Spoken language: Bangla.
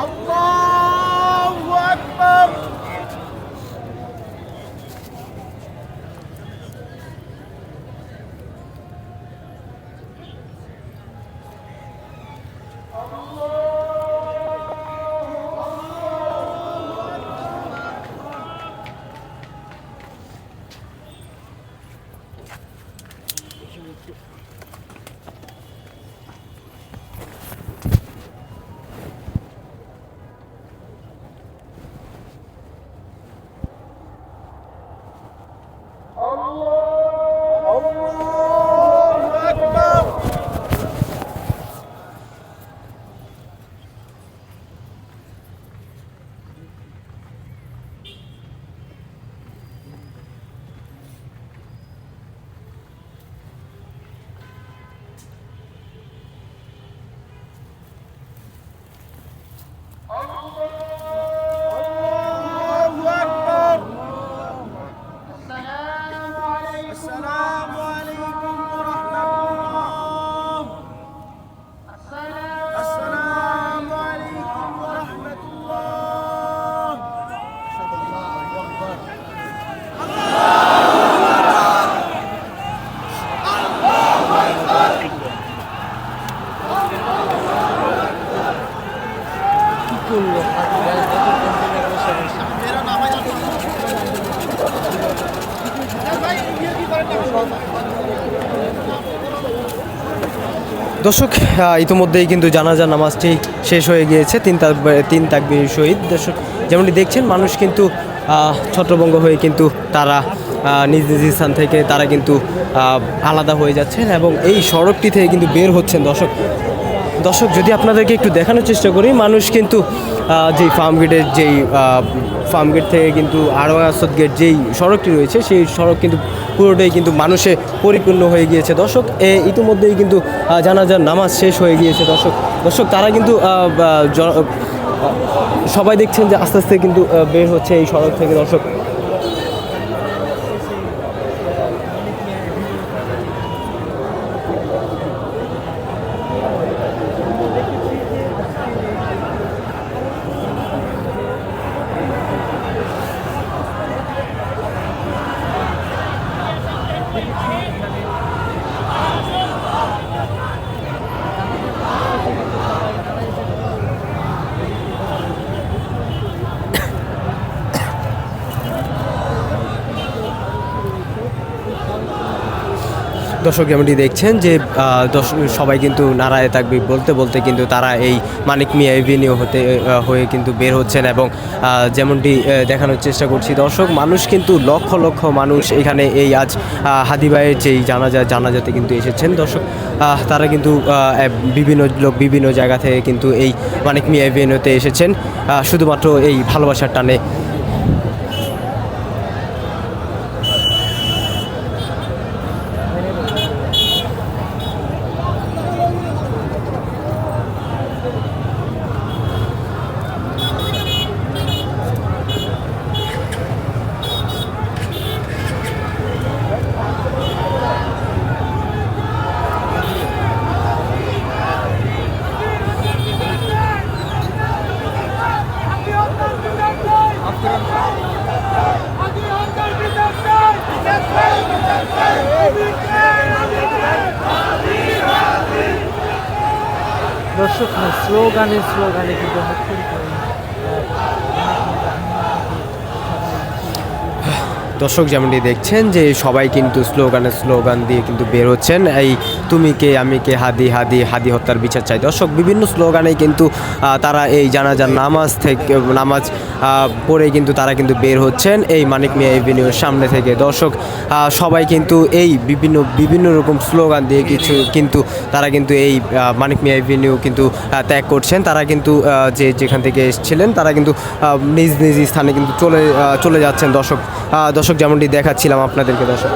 আল্লাহু আকবার। দর্শক ইতিমধ্যেই কিন্তু জানাজা নামাজটি শেষ হয়ে গিয়েছে তিন তাকবীর শহীদ। দর্শক যেমনটি দেখছেন মানুষ কিন্তু ছত্রভঙ্গ হয়ে কিন্তু তারা নিজ নিজ স্থান থেকে তারা কিন্তু আলাদা হয়ে যাচ্ছেন এবং এই সড়কটি থেকে কিন্তু বের হচ্ছেন। দর্শক যদি আপনাদেরকে একটু দেখানোর চেষ্টা করি, মানুষ কিন্তু যেই ফার্ম গেট থেকে কিন্তু আড়োয়া আসদ গেট যেই সড়কটি রয়েছে সেই সড়ক কিন্তু পুরোটাই কিন্তু মানুষে পরিপূর্ণ হয়ে গিয়েছে। দর্শক ইতিমধ্যেই কিন্তু জানাজার নামাজ শেষ হয়ে গিয়েছে। দর্শক তারা কিন্তু সবাই দেখছেন যে আস্তে আস্তে কিন্তু বের হচ্ছে এই সড়ক থেকে। দর্শক যেমনটি দেখছেন যে সবাই কিন্তু নারায়ে তাকবীর বলতে বলতে কিন্তু তারা এই মানিক মিয়া এভিনিউ হয়ে কিন্তু বের হচ্ছেন এবং যেমনটি দেখানোর চেষ্টা করছি দর্শক, মানুষ কিন্তু লক্ষ লক্ষ মানুষ এখানে এই আজ হাদি ভাইয়ের যেই জানাজাতে কিন্তু এসেছেন। দর্শক তারা কিন্তু বিভিন্ন লোক বিভিন্ন জায়গা থেকে কিন্তু এই মানিক মিয়া এভিনিউতে এসেছেন শুধুমাত্র এই ভালোবাসার টানে। দর্শক স্লোগানে কিন্তু দর্শক যেমনটি দেখছেন যে সবাই কিন্তু স্লোগান দিয়ে কিন্তু বের হচ্ছেন, এই তুমি কে আমি কে হাদি হাদি হাদি হত্যার বিচার চাই। দর্শক বিভিন্ন স্লোগানে কিন্তু তারা এই জানাজার নামাজ পড়ে কিন্তু তারা কিন্তু বের হচ্ছেন এই মানিক মিয়া এভিনিউর সামনে থেকে। দর্শক সবাই কিন্তু এই বিভিন্ন রকম স্লোগান দিয়ে কিন্তু তারা কিন্তু এই মানিক মিয়া এভিনিউ কিন্তু ত্যাগ করছেন। তারা কিন্তু যেখান থেকে এসেছিলেন তারা কিন্তু নিজ নিজ স্থানে কিন্তু চলে যাচ্ছেন। দর্শক যেমনটি দেখাচ্ছিলাম আপনাদেরকে। দর্শক